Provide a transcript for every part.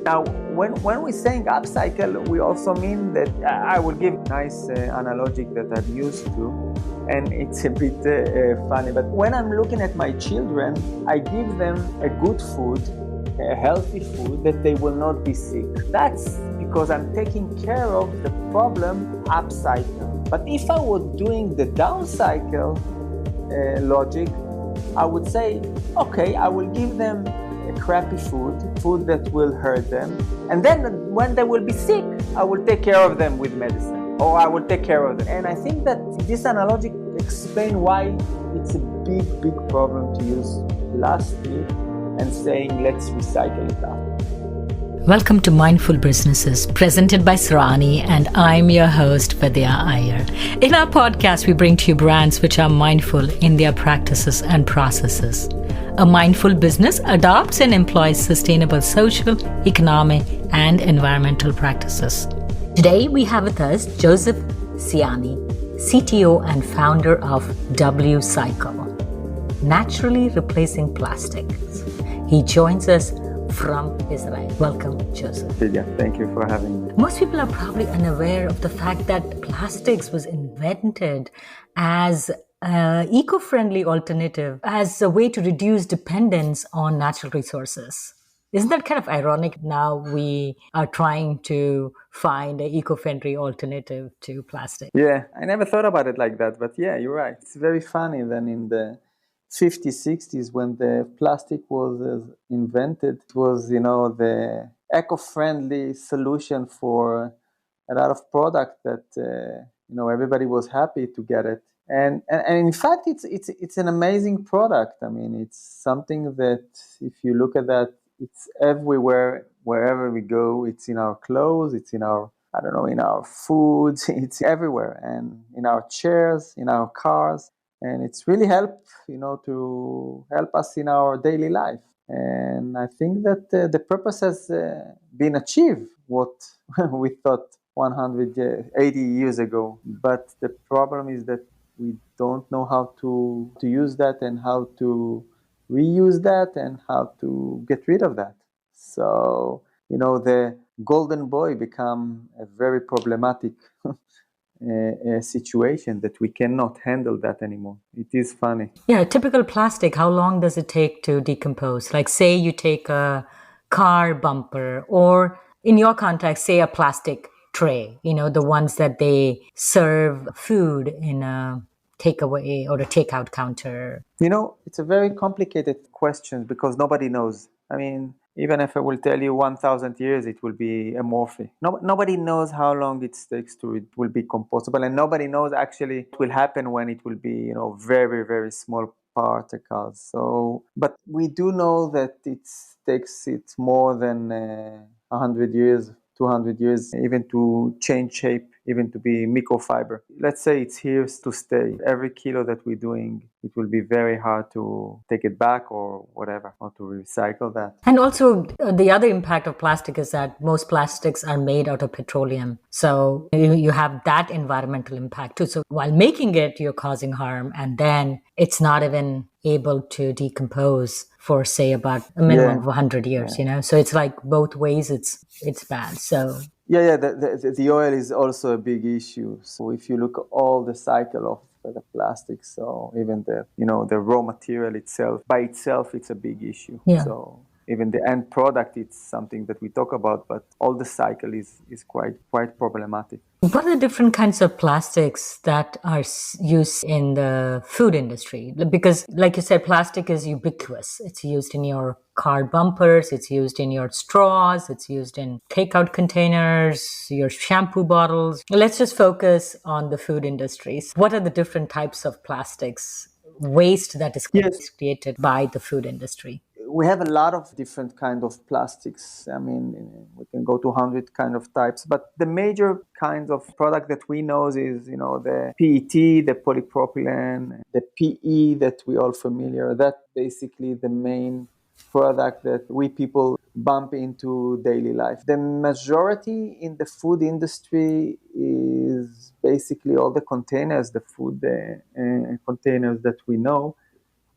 Now, when we're saying upcycle, we also mean that I will give a nice analogy that I'm used to, and it's a bit funny. But when I'm looking at my children, I give them a good food, a healthy food that they will not be sick. That's because I'm taking care of the problem upcycle. But if I were doing the downcycle logic, I would say, okay, I will give them crappy food that will hurt them. And then when they will be sick, I will take care of them with medicine, or I will take care of them. And I think that this analogy explains why it's a big problem to use plastic and saying, let's recycle it out. Welcome to Mindful Businesses, presented by Siani, and I'm your host, Vidya Iyer. In our podcast, we bring to you brands which are mindful in their practices and processes. A mindful business adopts and employs sustainable social, economic, and environmental practices. Today, we have with us Joseph Siani, CTO and founder of WCycle, naturally replacing plastics. He joins us from Israel. Welcome, Joseph. Yeah, thank you for having me. Most people are probably unaware of the fact that plastics was invented as an eco-friendly alternative, as a way to reduce dependence on natural resources. Isn't that kind of ironic? Now we are trying to find an eco-friendly alternative to plastic. Yeah, I never thought about it like that, but yeah, you're right. It's very funny then in the 50s, 60s, when the plastic was invented, it was, the eco-friendly solution for a lot of product that, everybody was happy to get it. And in fact, it's an amazing product. I mean, it's something that if you look at that, it's everywhere, wherever we go. It's in our clothes, it's in our, in our foods, it's everywhere, and in our chairs, in our cars. And it's really helped, to help us in our daily life. And I think that the purpose has been achieved, what we thought 180 years ago. But the problem is that we don't know how to use that and how to reuse that and how to get rid of that. So, the golden boy become a very problematic a situation that we cannot handle that anymore. It is funny. Yeah, typical plastic, how long does it take to decompose? Like say you take a car bumper, or in your context, say a plastic tray, the ones that they serve food in a takeaway or a takeout counter. It's a very complicated question because nobody knows. I mean, even if I will tell you 1,000 years, it will be amorphic. Nobody knows how long it takes to it will be compostable, and nobody knows actually what will happen when it will be, very, very small particles. So, but we do know that it takes it more than 100 years, 200 years, even to change shape, even to be microfiber. Let's say it's here to stay. Every kilo that we're doing, it will be very hard to take it back or whatever, or to recycle that. And also the other impact of plastic is that most plastics are made out of petroleum. So you have that environmental impact too. So while making it, you're causing harm, and then it's not even able to decompose for say about a minimum of 100 years, So it's like both ways it's bad. So the oil is also a big issue. So if you look at all the cycle of the plastic, so even the raw material itself, by itself, it's a big issue. Yeah. So even the end product, it's something that we talk about, but all the cycle is quite problematic. What are the different kinds of plastics that are used in the food industry? Because like you said, plastic is ubiquitous. It's used in your car bumpers, it's used in your straws, it's used in takeout containers, your shampoo bottles. Let's just focus on the food industries. What are the different types of plastics, waste that is created by the food industry? We have a lot of different kind of plastics. I mean, we can go to 100 kind of types, but the major kinds of product that we know is, the PET, the polypropylene, the PE that we all familiar. That's basically the main product that we people bump into daily life. The majority in the food industry is basically all the containers, the food containers that we know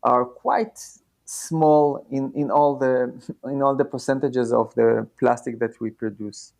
are quite small in all the percentages of the plastic that we produce.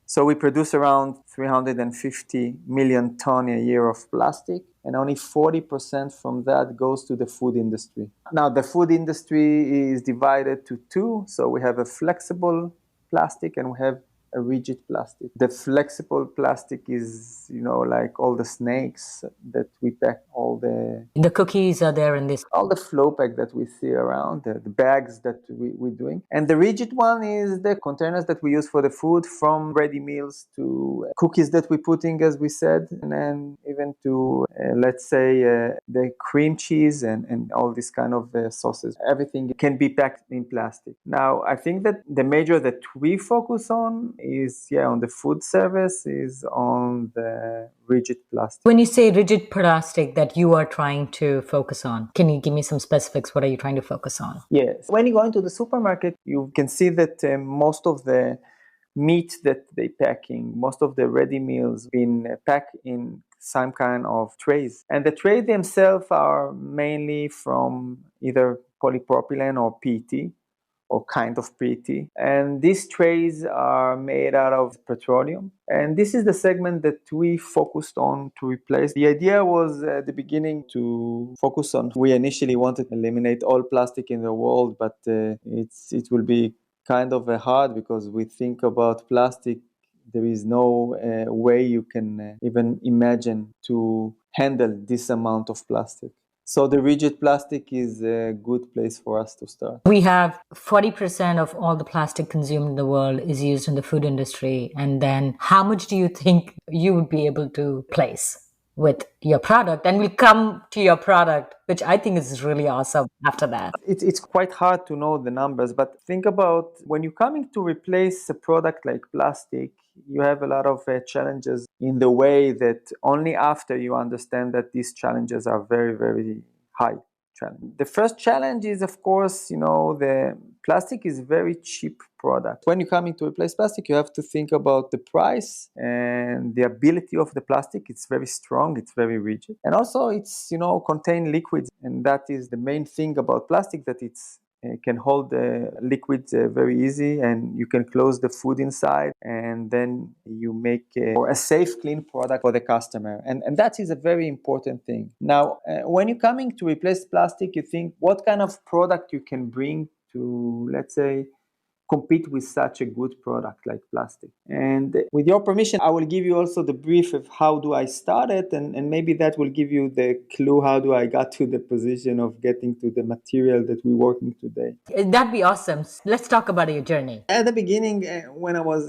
So we produce around 350 million tons a year of plastic, and only 40% from that goes to the food industry. Now, the food industry is divided to two. So we have a flexible plastic and we have a rigid plastic. The flexible plastic is, like all the snakes that we pack, all The cookies are there in this. all the flow pack that we see around, the bags that we're doing. And the rigid one is the containers that we use for the food, from ready meals to cookies that we're putting, as we said, and then even to, let's say, the cream cheese and all these kind of sauces. Everything can be packed in plastic. Now, I think that the major that we focus on is, on the food service, is on the rigid plastic. When you say rigid plastic that you are trying to focus on, can you give me some specifics? What are you trying to focus on? Yes. When you go into the supermarket, you can see that most of the meat that they packing, most of the ready meals been packed in some kind of trays. And the trays themselves are mainly from either polypropylene or PET, or kind of PET. And these trays are made out of petroleum. And this is the segment that we focused on to replace. The idea was at the beginning to focus on, we initially wanted to eliminate all plastic in the world, but it will be kind of hard, because we think about plastic, there is no way you can even imagine to handle this amount of plastic. So the rigid plastic is a good place for us to start. We have 40% of all the plastic consumed in the world is used in the food industry. And then how much do you think you would be able to place with your product? And we'll come to your product, which I think is really awesome after that. It's quite hard to know the numbers, but think about when you're coming to replace a product like plastic, you have a lot of challenges in the way that only after you understand that these challenges are very, very high challenge. The first challenge is, of course, the plastic is a very cheap product. When you're coming to replace plastic, you have to think about the price and the ability of the plastic. It's very strong, it's very rigid. And also it's, contain liquids. And that is the main thing about plastic, that it's can hold the liquids very easy, and you can close the food inside, and then you make a safe, clean product for the customer. And that is a very important thing. Now, when you're coming to replace plastic, you think what kind of product you can bring to, let's say, compete with such a good product like plastic. And with your permission, I will give you also the brief of how do I start it, and maybe that will give you the clue how do I got to the position of getting to the material that we're working today. That'd be awesome. Let's talk about your journey. At the beginning, when I was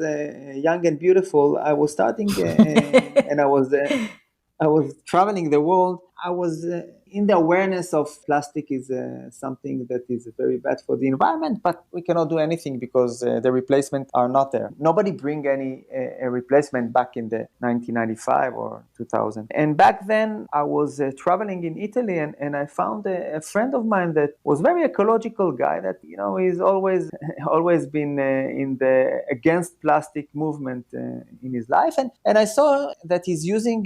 young and beautiful, I was starting and I was traveling the world. I was in the awareness of plastic is something that is very bad for the environment, but we cannot do anything because the replacements are not there. Nobody bring any replacement back in the 1995 or 2000. And back then I was traveling in Italy, and I found a friend of mine that was very ecological guy that, he's always been in the against plastic movement in his life. And I saw that he's using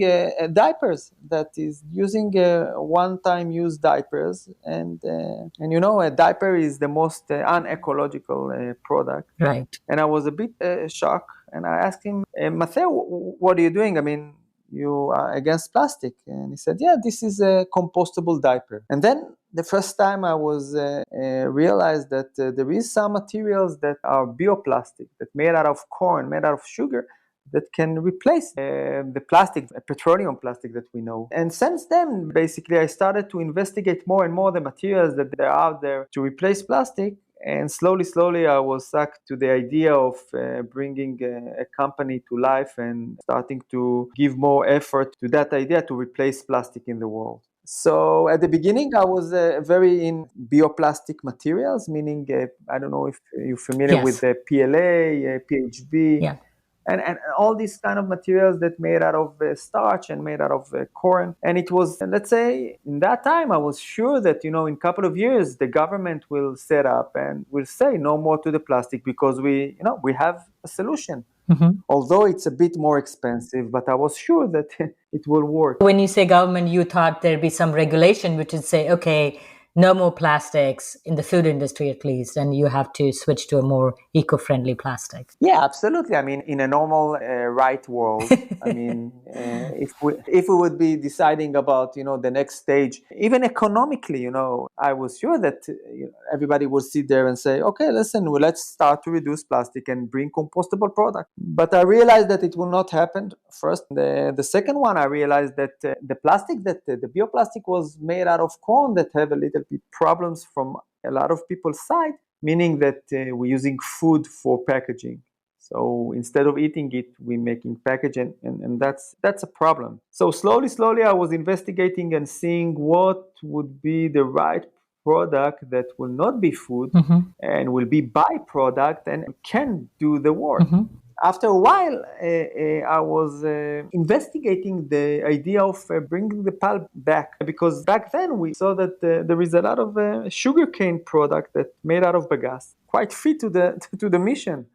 diapers, that is using one-time use diapers, and a diaper is the most unecological product. Right. And I was a bit shocked, and I asked him, Matteo, what are you doing? I mean, you are against plastic. And he said, yeah, this is a compostable diaper. And then the first time I was realized that there is some materials that are bioplastic, that made out of corn, made out of sugar, that can replace the plastic, petroleum plastic that we know. And since then, basically, I started to investigate more and more the materials that are out there to replace plastic. And slowly, I was sucked to the idea of bringing a company to life and starting to give more effort to that idea to replace plastic in the world. So at the beginning, I was very in bioplastic materials, meaning, I don't know if you're familiar with the PLA, PHB. Yeah. And all these kind of materials that made out of starch and made out of corn. And it was, let's say, in that time, I was sure that, in a couple of years, the government will set up and will say no more to the plastic because we have a solution. Mm-hmm. Although it's a bit more expensive, but I was sure that it will work. When you say government, you thought there'd be some regulation which would say, okay, no more plastics in the food industry, at least, and you have to switch to a more eco-friendly plastic. Yeah, absolutely. I mean, in a normal, right world, I mean, if we would be deciding about, the next stage, even economically, I was sure that everybody would sit there and say, okay, listen, well, let's start to reduce plastic and bring compostable product. But I realized that it will not happen. First, the second one, I realized that the plastic, that the bioplastic was made out of corn, that have a little bit problems from a lot of people's side, meaning that we're using food for packaging. So instead of eating it, we're making packaging, and that's a problem. So slowly, I was investigating and seeing what would be the right product that will not be food and will be byproduct and can do the work. After a while, I was investigating the idea of bringing the pulp back, because back then we saw that there is a lot of sugarcane product that made out of bagasse, quite fit to the to the mission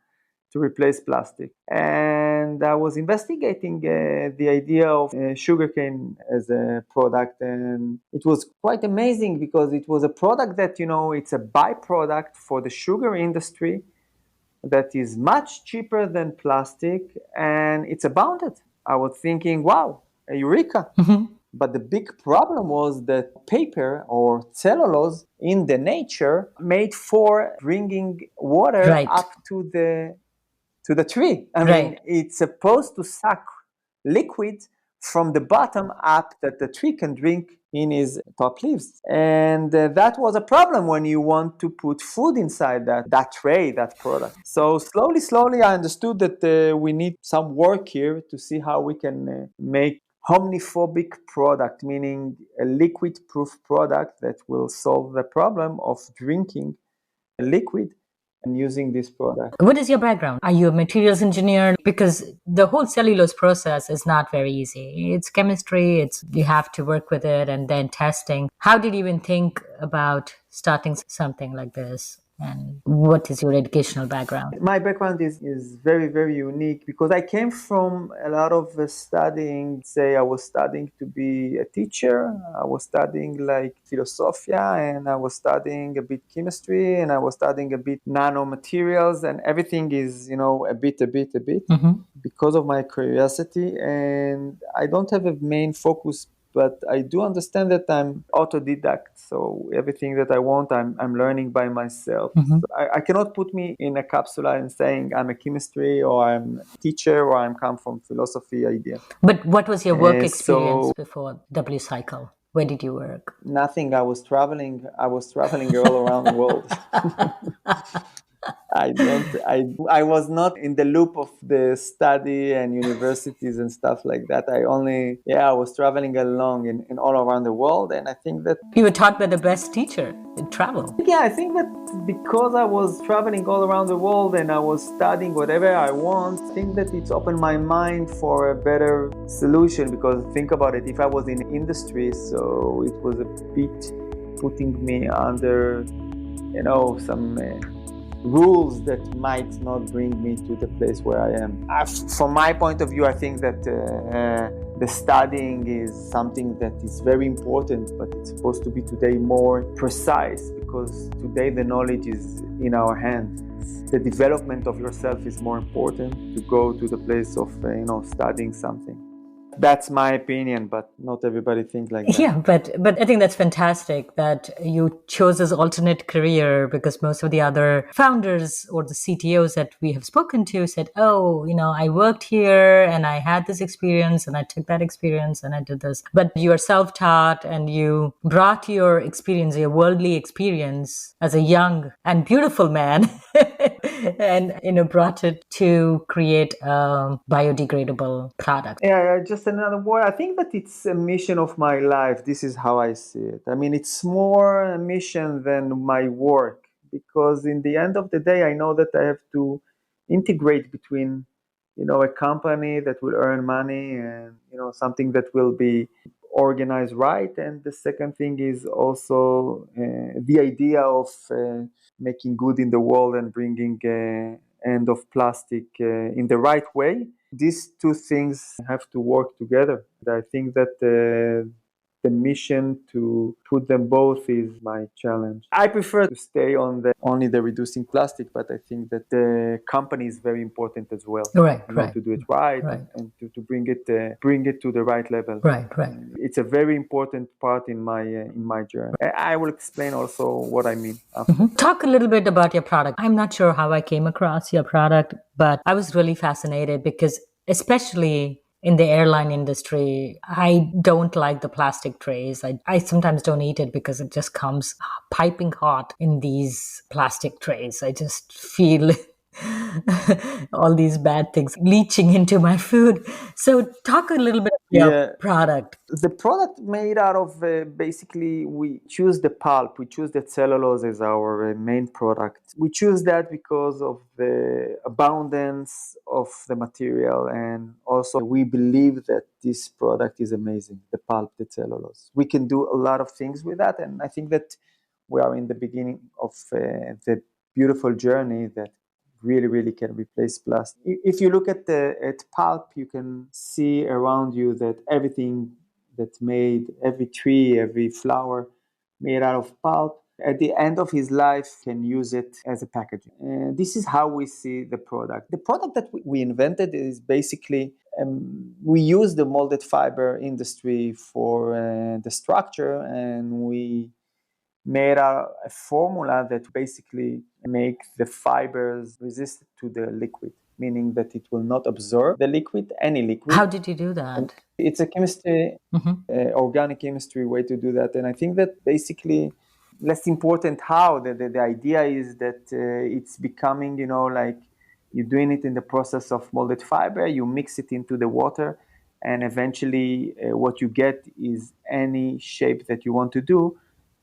to replace plastic. And I was investigating the idea of sugarcane as a product, and it was quite amazing because it was a product that it's a byproduct for the sugar industry that is much cheaper than plastic, and it's abounded. I was thinking, wow, a eureka. But the big problem was that paper or cellulose in the nature made for bringing water Right. up to the tree. I Right. mean, it's supposed to suck liquid from the bottom up that the tree can drink in his top leaves. And that was a problem when you want to put food inside that tray, that product. So slowly, I understood that we need some work here to see how we can make homophobic product, meaning a liquid-proof product that will solve the problem of drinking a liquid and using this product. What is your background? Are you a materials engineer? Because the whole cellulose process is not very easy. It's chemistry, you have to work with it and then testing. How did you even think about starting something like this? And what is your educational background? My background is very, very unique because I came from a lot of studying. Say, I was studying to be a teacher, I was studying like philosophia, and I was studying a bit chemistry, and I was studying a bit nanomaterials, and everything is, a bit. Because of my curiosity, and I don't have a main focus, but I do understand that I'm autodidact. So everything that I want, I'm learning by myself. So I cannot put me in a capsule and saying I'm a chemistry or I'm a teacher or I'm come from philosophy idea. But what was your work experience before W Cycle? Where did you work? Nothing. I was traveling all around the world. I was not in the loop of the study and universities and stuff like that. I was traveling along in all around the world. And I think that you were taught by the best teacher in travel. Yeah, I think that because I was traveling all around the world and I was studying whatever I want, I think that it's opened my mind for a better solution. Because think about it, if I was in industry, so it was a bit putting me under, some rules that might not bring me to the place where I am. From my point of view, I think that the studying is something that is very important, but it's supposed to be today more precise, because today the knowledge is in our hands. The development of yourself is more important to go to the place of studying something. That's my opinion, but not everybody thinks like that. Yeah, but I think that's fantastic that you chose this alternate career, because most of the other founders or the CTOs that we have spoken to said, oh, I worked here and I had this experience and I took that experience and I did this. But you are self-taught and you brought your experience, your worldly experience as a young and beautiful man and, brought it to create a biodegradable product. Yeah, just another word. I think that it's a mission of my life. This is how I see it. I mean, it's more a mission than my work, because in the end of the day, I know that I have to integrate between, a company that will earn money and, something that will be organized right. And the second thing is also the idea of making good in the world and bringing end of plastic in the right way. These two things have to work together. I think that the mission to put them both is my challenge. I prefer to stay on the only the reducing plastic, but I think that the company is very important as well. Right, To do it right, and to bring it to the right level. Right. It's a very important part in my journey. I will explain also what I mean after. Talk a little bit about your product. I'm not sure how I came across your product, but I was really fascinated because especially in the airline industry, I don't like the plastic trays. I sometimes don't eat it because it just comes piping hot in these plastic trays. I just feel all these bad things leaching into my food. So talk a little bit about your product. The product made out of basically we choose the pulp, we choose the cellulose as our main product. We choose that because of the abundance of the material, and also we believe that this product is amazing, the pulp, the cellulose. We can do a lot of things with that, and I think that we are in the beginning of the beautiful journey that really can replace plastic. If you look at pulp, you can see around you that everything that's made, every tree, every flower made out of pulp, at the end of his life can use it as a packaging. This is how we see the product. The product that we invented is basically we use the molded fiber industry for the structure, and we made a formula that basically makes the fibers resistant to the liquid, meaning that it will not absorb the liquid, any liquid. How did you do that? It's a chemistry, organic chemistry way to do that. And I think that basically less important how. The idea is that it's becoming, like you're doing it in the process of molded fiber, you mix it into the water, and eventually what you get is any shape that you want to do.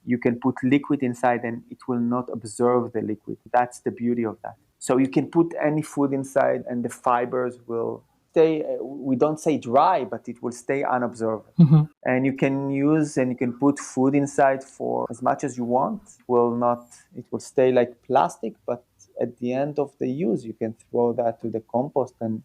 You can put liquid inside and it will not absorb the liquid. That's the beauty of that. So you can put any food inside and the fibers will stay, we don't say dry, but it will stay unabsorbed. And you can put food inside for as much as you want. It will stay like plastic, but at the end of the use, you can throw that to the compost and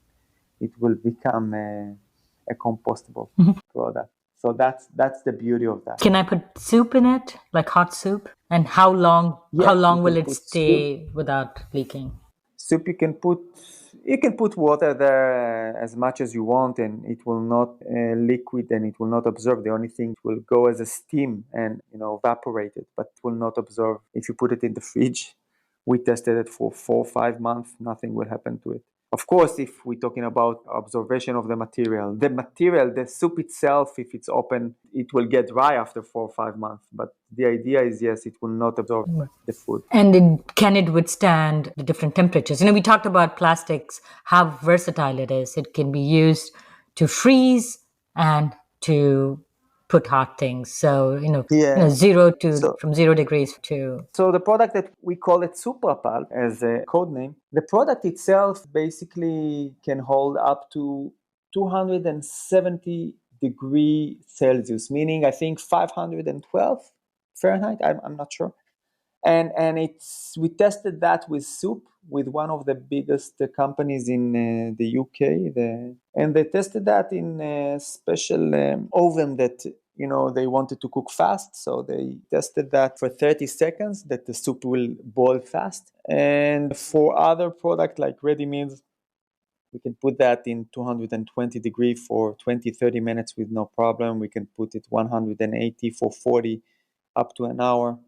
it will become a compostable product. So that's the beauty of that. Can I put soup in it, like hot soup? And how long will it stay without leaking? Soup, you can put water there as much as you want, and it will not liquid and it will not absorb. The only thing will go as a steam and evaporate it, but it will not absorb. If you put it in the fridge, we tested it for 4 or 5 months, nothing will happen to it. Of course, if we're talking about observation of the material, the soup itself, if it's open, it will get dry after 4 or 5 months. But the idea is, yes, it will not absorb the food. And can it withstand the different temperatures? We talked about plastics, how versatile it is. It can be used to freeze and to put hot things. So, from 0 degrees to... So the product that we call it SupraPulp as a code name, the product itself basically can hold up to 270 degrees Celsius, meaning I think 512 Fahrenheit, I'm not sure. And we tested that with soup with one of the biggest companies in the UK, and they tested that in a special oven that they wanted to cook fast, so they tested that for 30 seconds that the soup will boil fast. And for other products like ready meals, we can put that in 220 degrees for 20-30 minutes with no problem. We can put it 180 for 40 up to an hour,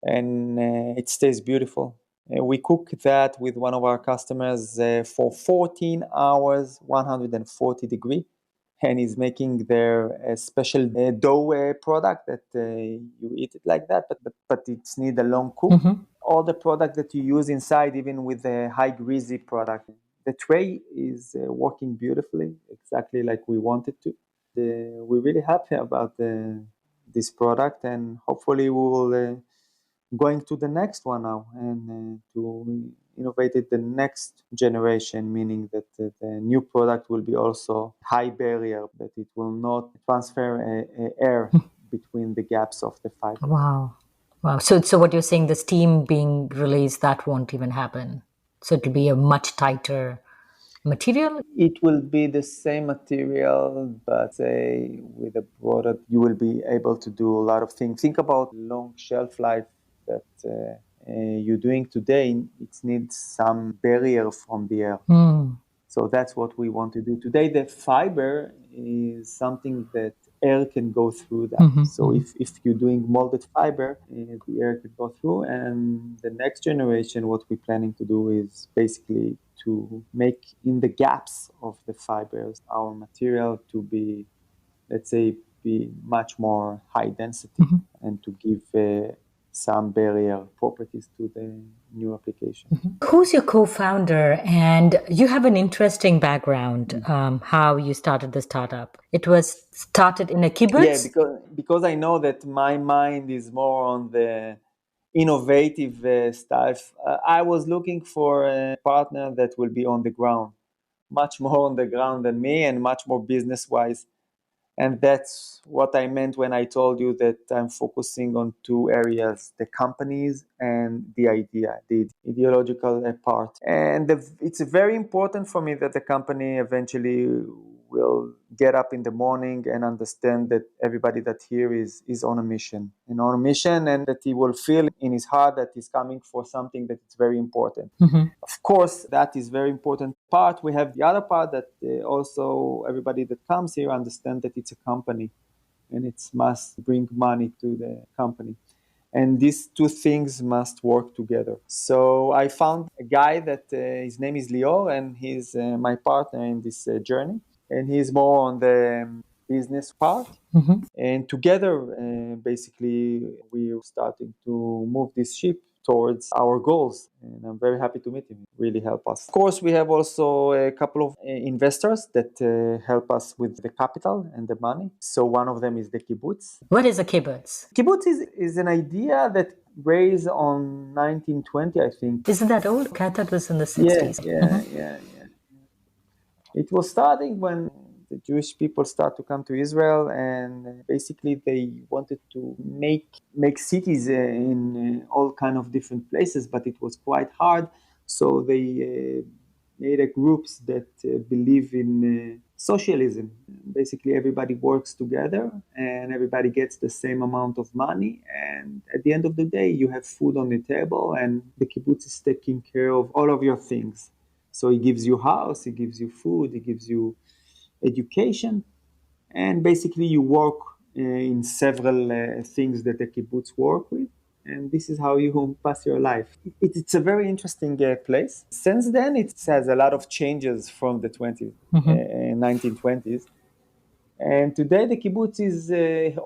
and it stays beautiful. We cook that with one of our customers for 14 hours, 140 degrees. And he's making their special dough product that you eat it like that, but it needs a long cook. All the product that you use inside, even with the high greasy product, the tray is working beautifully, exactly like we wanted to. We're really happy about this product, and hopefully we will going to the next one now and to innovate it the next generation, meaning that the new product will be also high barrier, that it will not transfer air between the gaps of the fiber. Wow. So what you're saying, the steam being released, that won't even happen. So it'll be a much tighter material? It will be the same material, but say with a product, you will be able to do a lot of things. Think about long shelf life that you're doing today. It needs some barrier from the air. Mm. So that's what we want to do. Today, the fiber is something that air can go through that. Mm-hmm, So if you're doing molded fiber, the air can go through. And the next generation, what we're planning to do is basically to make in the gaps of the fibers our material to be, let's say, be much more high density mm-hmm. and to give some barrier properties to the new application. Who's your co-founder? And you have an interesting background, how you started the startup. It was started in a Yeah, kibbutz. because I know that my mind is more on the innovative stuff. I was looking for a partner that will be on the ground, much more on the ground than me, and much more business wise. And that's what I meant when I told you that I'm focusing on two areas, the companies and the idea, the ideological part. And it's very important for me that the company eventually will get up in the morning and understand that everybody that here is on a mission, and that he will feel in his heart that he's coming for something that is very important. Mm-hmm. Of course, that is very important part. We have the other part that also everybody that comes here understand that it's a company and it must bring money to the company. And these two things must work together. So I found a guy that his name is Lior, and he's my partner in this journey. And he's more on the business part. Mm-hmm. And together, basically, we're starting to move this ship towards our goals. And I'm very happy to meet him. It really help us. Of course, we have also a couple of investors that help us with the capital and the money. So one of them is the kibbutz. What is a kibbutz? Kibbutz is an idea that raised on 1920, I think. Isn't that old? I thought it was in the Yeah, 60s. yeah, yeah, yeah. It was starting when the Jewish people start to come to Israel, and basically they wanted to make cities in all kind of different places, but it was quite hard. So they made a groups that believe in socialism. Basically, everybody works together, and everybody gets the same amount of money. And at the end of the day, you have food on the table, and the kibbutz is taking care of all of your things. So it gives you house, it gives you food, it gives you education, and basically you work in several things that the kibbutz work with, and this is how you pass your life. It's a very interesting place. Since then, it has a lot of changes from the 1920s. And today the kibbutz is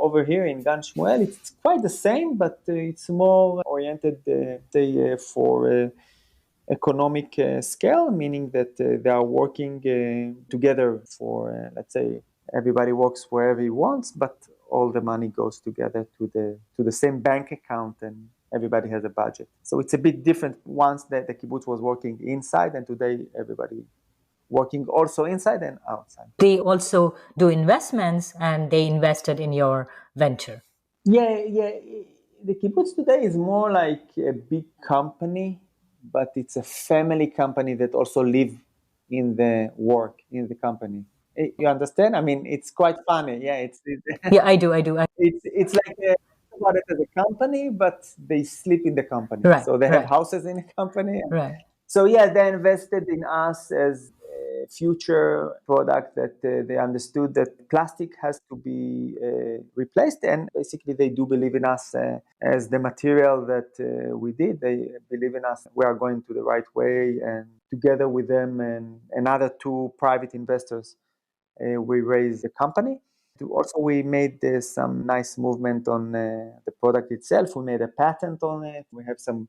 over here in Gan Shmuel. It's quite the same, but it's more oriented, say, for economic scale, meaning that they are working together for, let's say, everybody works wherever he wants, but all the money goes together to the same bank account, and everybody has a budget. So it's a bit different once that the kibbutz was working inside, and today everybody working also inside and outside. They also do investments and they invested in your venture. Yeah, yeah. The kibbutz today is more like a big company, but it's a family company that also live in the work in the company. You understand? I mean, it's quite funny. Yeah, Yeah, I do. I do. it's like about it as a company, but they sleep in the company. Right, So they have right, houses in the company. right. So yeah, they invested in us as a future product that they understood that plastic has to be replaced, and basically they do believe in us as the material that we did. They believe in us. We are going to the right way, and together with them and another two private investors, we raised the company. Also, we made some nice movement on the product itself. We made a patent on it. We have some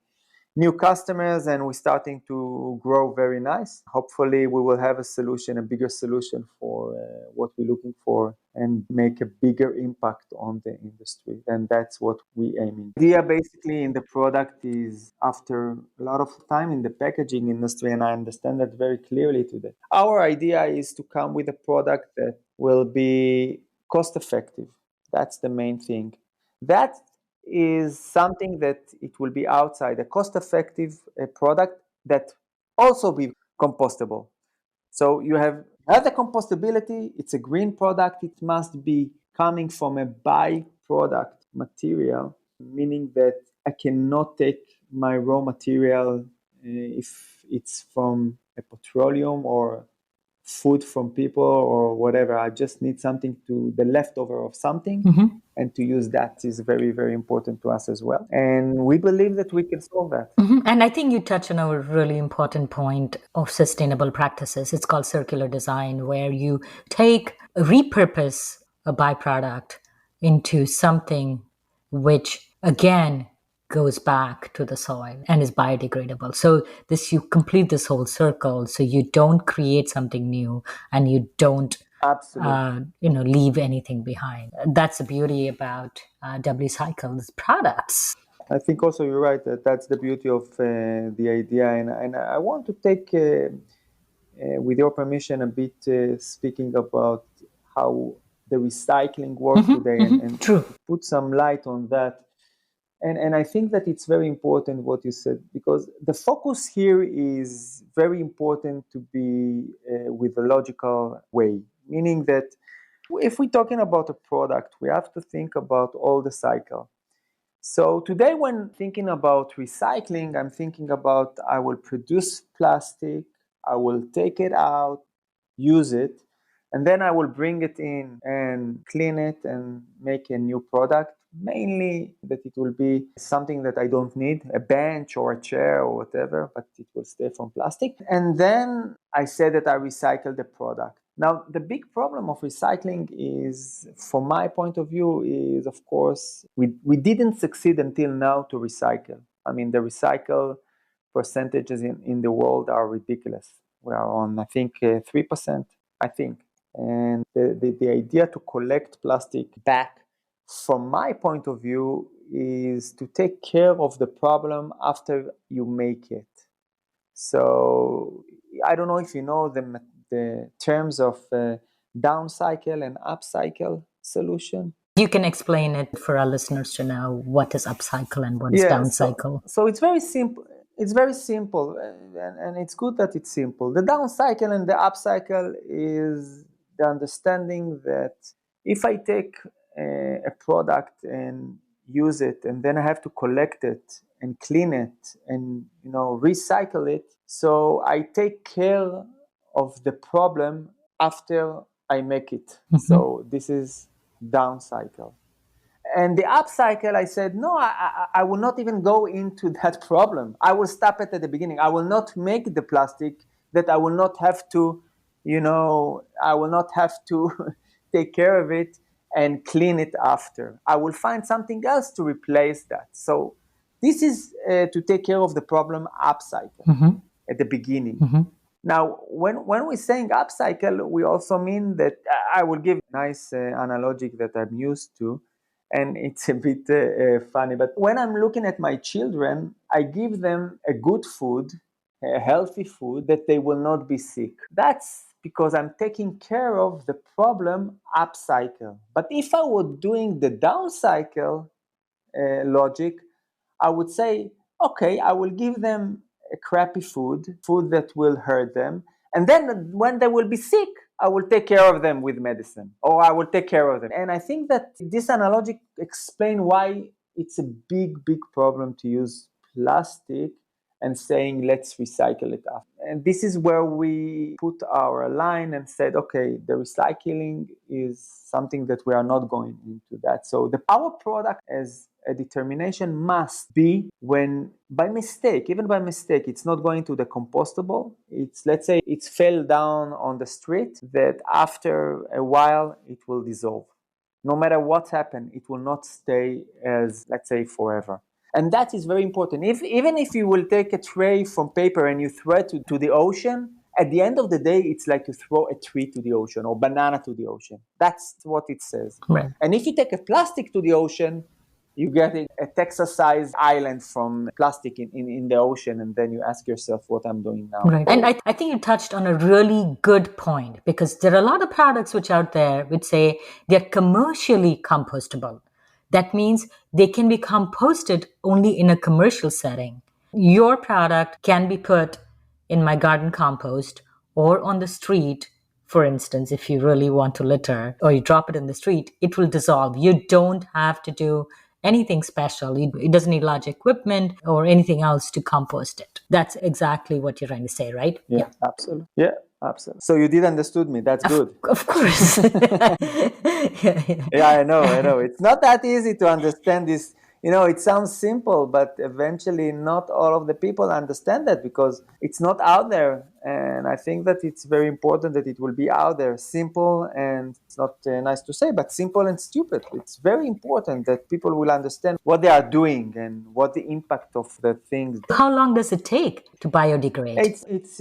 new customers, and we're starting to grow very nice. Hopefully we will have a solution, a bigger solution for what we're looking for, and make a bigger impact on the industry. And that's what we're aiming. The idea basically in the product is, after a lot of time in the packaging industry, and I understand that very clearly today, our idea is to come with a product that will be cost effective. That's the main thing. That is something that it will be outside a cost-effective product that also be compostable. So you have the compostability, it's a green product, it must be coming from a byproduct material, meaning that I cannot take my raw material if it's from a petroleum or food from people or whatever. I just need something to the leftover of something. Mm-hmm. And to use that is very, very important to us as well. And we believe that we can solve that. Mm-hmm. And I think you touch on a really important point of sustainable practices. It's called circular design, where you repurpose a byproduct into something which again goes back to the soil and is biodegradable. So you complete this whole circle. So you don't create something new and you don't leave anything behind. That's the beauty about W-Cycle's products. I think also you're right that that's the beauty of the idea, and I want to take, with your permission, a bit speaking about how the recycling works today, and put some light on that. And I think that it's very important what you said, because the focus here is very important to be with a logical way, meaning that if we're talking about a product, we have to think about all the cycle. So today, when thinking about recycling, I'm thinking about I will produce plastic, I will take it out, use it, and then I will bring it in and clean it and make a new product. Mainly that it will be something that I don't need, a bench or a chair or whatever, but it will stay from plastic. And then I say that I recycle the product. Now, the big problem of recycling is, from my point of view, is, of course, we didn't succeed until now to recycle. I mean, the recycle percentages in the world are ridiculous. We are on, I think, 3%, I think. And the idea to collect plastic back, from my point of view, is to take care of the problem after you make it. So I don't know if you know the terms of downcycle and upcycle solution. You can explain it for our listeners to know what is upcycle and what is downcycle. So it's very simple. It's very simple, and it's good that it's simple. The downcycle and the upcycle is the understanding that if I take a product and use it, and then I have to collect it and clean it and recycle it, so I take care of the problem after I make it. So this is downcycle. And the upcycle, I said, no, I will not even go into that problem. I will stop it at the beginning. I will not make the plastic that I will not have to, I will not have to take care of it and clean it after. I will find something else to replace that. So this is to take care of the problem upcycle at the beginning. Now, when we're saying upcycle, we also mean that I will give a nice analogy that I'm used to, and it's a bit funny. But when I'm looking at my children, I give them a good food, a healthy food, that they will not be sick. That's because I'm taking care of the problem upcycle. But if I were doing the downcycle logic, I would say, okay, I will give them a crappy food that will hurt them. And then when they will be sick, I will take care of them with medicine, or I will take care of them. And I think that this analogy explains why it's a big, big problem to use plastic and saying, let's recycle it after. And this is where we put our line and said, okay, the recycling is something that we are not going into that. So our product as a determination must be when, even by mistake, it's not going to the compostable. It's, let's say, it's fell down on the street, that after a while it will dissolve. No matter what happened, it will not stay as, let's say, forever. And that is very important. Even if you will take a tray from paper and you throw it to the ocean, at the end of the day, it's like you throw a tree to the ocean or banana to the ocean. That's what it says. Right. And if you take a plastic to the ocean, you get a Texas-sized island from plastic in the ocean, and then you ask yourself what I'm doing now. Right. And I think you touched on a really good point, because there are a lot of products which out there which say they're commercially compostable. That means they can be composted only in a commercial setting. Your product can be put in my garden compost, or on the street, for instance, if you really want to litter or you drop it in the street, it will dissolve. You don't have to do anything special. It doesn't need large equipment or anything else to compost it. That's exactly what you're trying to say, right? Yeah, absolutely. Yeah, absolutely. So you did understood me. That's good. Of course. Yeah. Yeah, I know. It's not that easy to understand this. It sounds simple, but eventually not all of the people understand that because it's not out there. And I think that it's very important that it will be out there. Simple, and it's not nice to say, but simple and stupid. It's very important that people will understand what they are doing and what the impact of the things. How long does it take to biodegrade? It's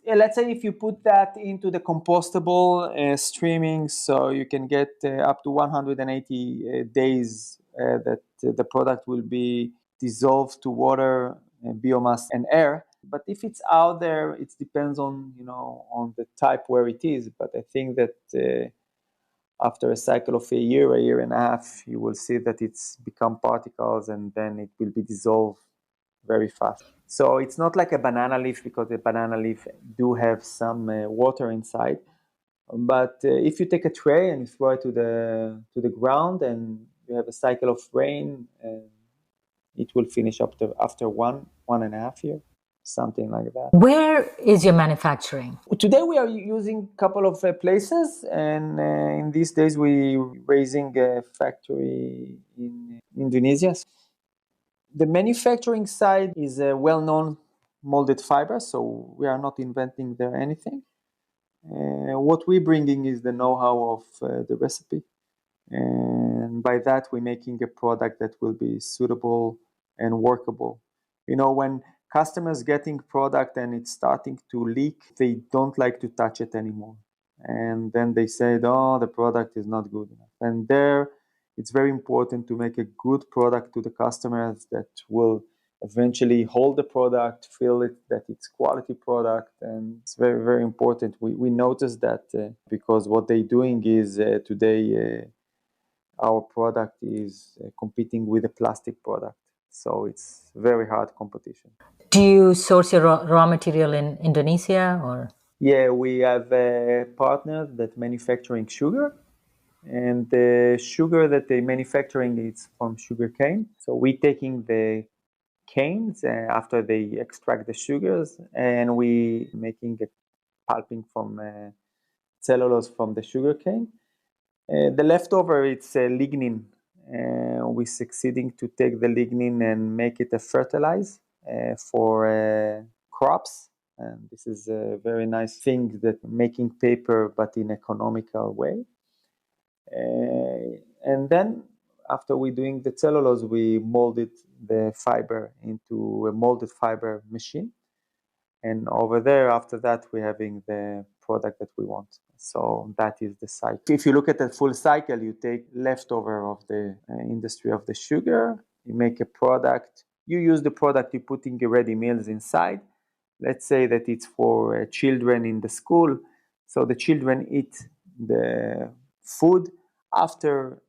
yeah, let's say if you put that into the compostable streaming, so you can get up to 180 days that the product will be dissolved to water, biomass, and air. But if it's out there, it depends on on the type where it is. But I think that after a cycle of a year and a half, you will see that it's become particles, and then it will be dissolved very fast. So it's not like a banana leaf because the banana leaf do have some water inside. But if you take a tray and you throw it to the ground and you have a cycle of rain, it will finish after 1.5 year, something like that. Where is your manufacturing? Today we are using a couple of places, and in these days we raising a factory in Indonesia. The manufacturing side is a well-known molded fiber, so we are not inventing there anything. What we're bringing is the know-how of the recipe, and by that we're making a product that will be suitable and workable. When customers getting product and it's starting to leak, they don't like to touch it anymore, and then they say, "Oh, the product is not good enough." And there, it's very important to make a good product to the customers that will eventually hold the product, feel it that it's quality product, and it's very, very important. We noticed that because what they're doing is today our product is competing with a plastic product, so it's very hard competition. Do you source your raw material in Indonesia or? Yeah, we have a partner that manufacturing sugar, and the sugar that they manufacturing is from sugar cane. So we taking the canes after they extract the sugars, and we making a pulping from cellulose from the sugar cane. The leftover it's lignin. We succeeding to take the lignin and make it a fertilizer for crops. And this is a very nice thing that making paper, but in economical way. And then after we doing the cellulose, we molded the fiber into a molded fiber machine. And over there, after that, we're having the product that we want. So that is the cycle. If you look at the full cycle, you take leftover of the industry of the sugar, you make a product, you use the product, you're putting ready meals inside. Let's say that it's for children in the school. So the children eat the food after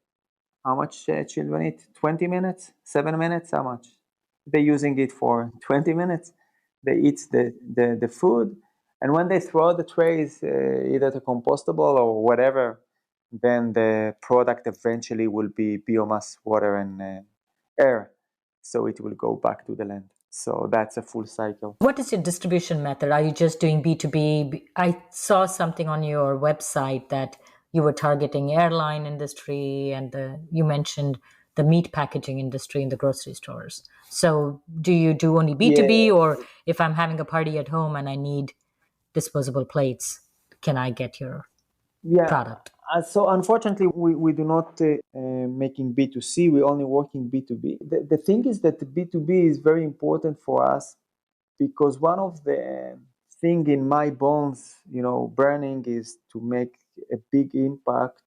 how much children eat? 20 minutes? 7 minutes? How much? They're using it for 20 minutes. They eat the food. And when they throw the trays, either to compostable or whatever, then the product eventually will be biomass, water, and air. So it will go back to the land. So that's a full cycle. What is your distribution method? Are you just doing B2B? I saw something on your website that you were targeting airline industry, and you mentioned the meat packaging industry in the grocery stores. So do you do only B2B, Yeah. or if I'm having a party at home and I need disposable plates, can I get your Yeah. product? So unfortunately, we do not making B2C. We only working B2B. The thing is that B2B is very important for us because one of the thing in my bones, burning is to make a big impact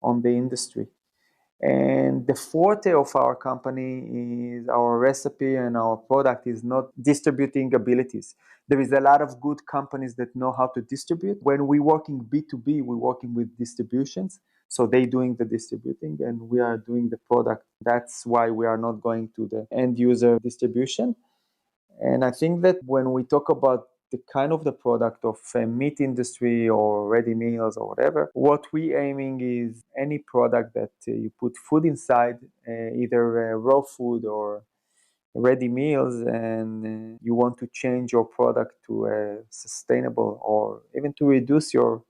on the industry. And the forte of our company is our recipe and our product is not distributing abilities. There is a lot of good companies that know how to distribute. When we working B2B, we're working with distributions. So they doing the distributing and we are doing the product. That's why we are not going to the end user distribution. And I think that when we talk about the kind of the product of meat industry or ready meals or whatever. What we aiming is any product that you put food inside, either raw food or ready meals, and you want to change your product to sustainable or even to reduce your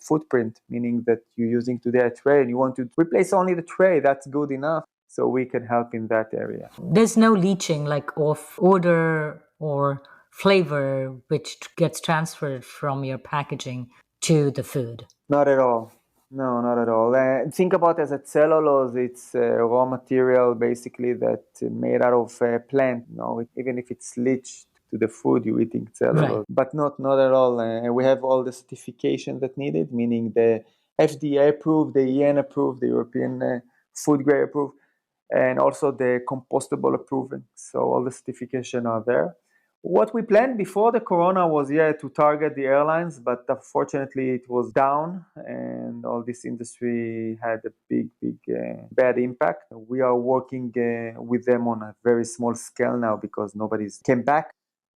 footprint, meaning that you're using today a tray and you want to replace only the tray, that's good enough. So we can help in that area. There's no leaching like of odor or flavor which gets transferred from your packaging to the food. Not at all. No, not at all. Think about it as a cellulose. It's a raw material basically that made out of plant. Even if it's leached to the food, you're eating cellulose. Right. But not at all. We have all the certification that needed, meaning the FDA approved, the EN approved, the European Food Grade approved, and also the compostable approved. So all the certification are there. What we planned before the corona was, to target the airlines, but unfortunately it was down and all this industry had a big bad impact. We are working with them on a very small scale now because nobody's came back.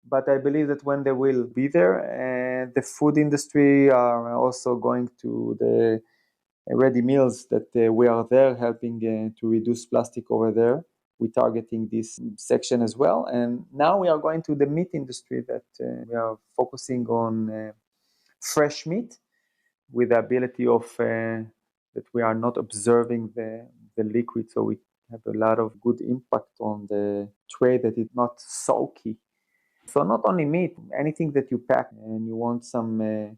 But I believe that when they will be there, and the food industry are also going to the ready meals that we are there helping to reduce plastic over there. We're targeting this section as well. And now we are going to the meat industry that we are focusing on fresh meat with the ability of that we are not observing the liquid. So we have a lot of good impact on the tray that it's not sulky. So not only meat, anything that you pack and you want some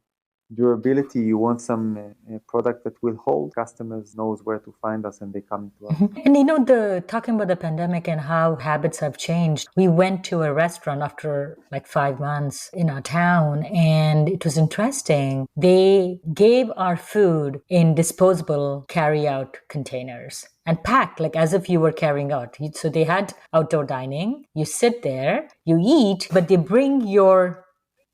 durability, you want some product that will hold, customers knows where to find us and they come to us. And the talking about the pandemic and how habits have changed, we went to a restaurant after like 5 months in our town, and it was interesting. They gave our food in disposable carry-out containers and packed like as if you were carrying out. So they had outdoor dining. You sit there, you eat, but they bring your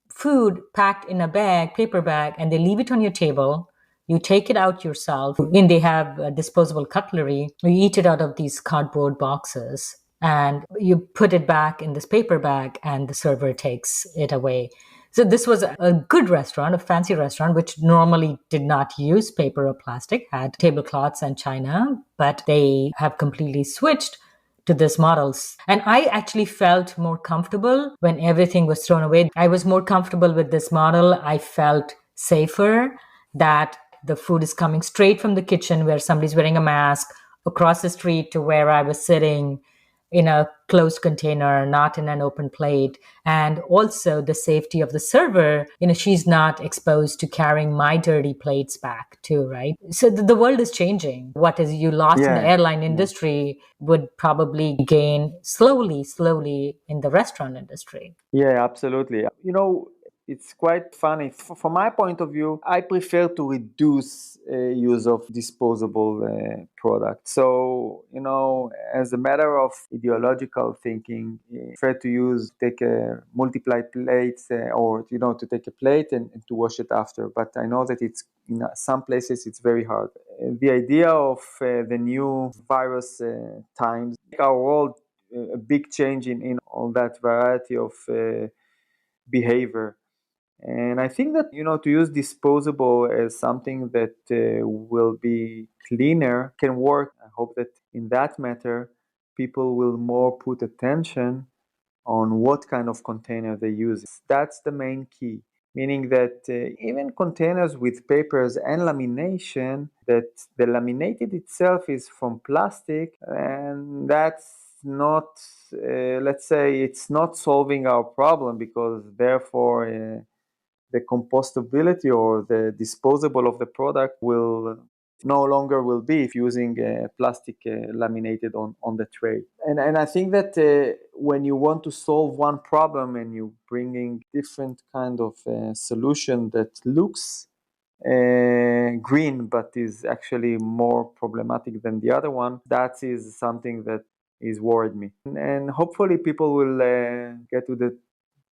food packed in a bag, paper bag, and they leave it on your table. You take it out yourself, and they have disposable cutlery. You eat it out of these cardboard boxes, and you put it back in this paper bag, and the server takes it away. So this was a good restaurant, a fancy restaurant, which normally did not use paper or plastic, had tablecloths and china, but they have completely switched to this models. And I actually felt more comfortable when everything was thrown away. I was more comfortable with this model. I felt safer that the food is coming straight from the kitchen where somebody's wearing a mask across the street to where I was sitting in a closed container, not in an open plate. And also the safety of the server, she's not exposed to carrying my dirty plates back too, right? So the world is changing. What is you lost in the airline industry would probably gain slowly in the restaurant industry. Yeah, absolutely. It's quite funny. From my point of view, I prefer to reduce use of disposable products. So, as a matter of ideological thinking, I prefer to take a multiply plates or, to take a plate and to wash it after. But I know that it's in some places it's very hard. The idea of the new virus times, our world, a big change in all that variety of behavior. And I think that, to use disposable as something that will be cleaner can work. I hope that in that matter, people will more put attention on what kind of container they use. That's the main key. Meaning that even containers with papers and lamination, that the laminated itself is from plastic, and that's not, let's say, it's not solving our problem because therefore the compostability or the disposable of the product will no longer will be if using plastic laminated on the tray. And I think that when you want to solve one problem and you bringing different kind of solution that looks green but is actually more problematic than the other one, that is something that is worried me. And hopefully people will get to the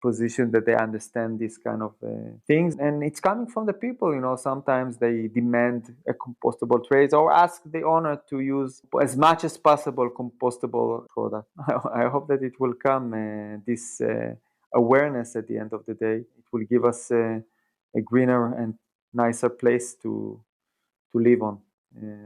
position that they understand these kind of things, and it's coming from the people. Sometimes they demand a compostable trays or ask the owner to use as much as possible compostable product. I hope that it will come, this awareness at the end of the day. It will give us a greener and nicer place to live on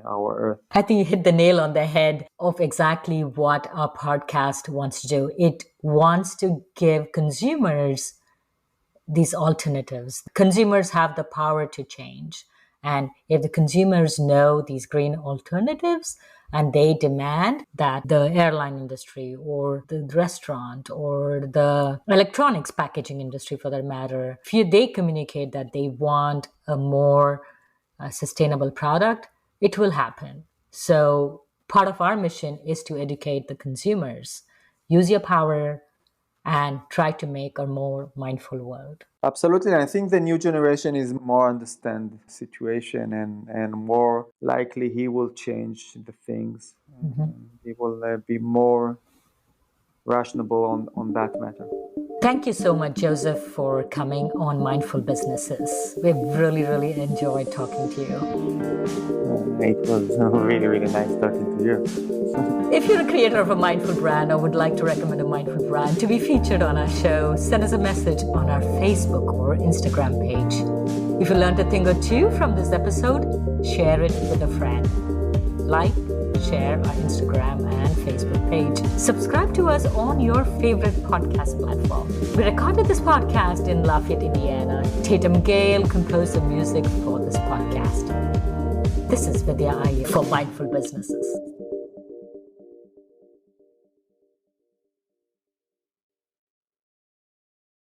our earth. I think you hit the nail on the head of exactly what our podcast wants to do. It wants to give consumers these alternatives. Consumers have the power to change. And if the consumers know these green alternatives and they demand that the airline industry or the restaurant or the electronics packaging industry, for that matter, if they communicate that they want a more sustainable product, it will happen. So part of our mission is to educate the consumers. Use your power and try to make a more mindful world. Absolutely. I think the new generation is more understand the situation and more likely he will change the things. He will be more rational on that matter. Thank you so much, Joseph, for coming on Mindful Businesses. We've really, really enjoyed talking to you. It was really, really nice talking to you. If you're a creator of a mindful brand or would like to recommend a mindful brand to be featured on our show, send us a message on our Facebook or Instagram page. If you learned a thing or two from this episode, share it with a friend. Like, share our Instagram and Facebook page. Subscribe to us on your favorite podcast platform. We recorded this podcast in Lafayette, Indiana. Tatum Gale composed the music for this podcast. This is Vidya Iyer for Mindful Businesses.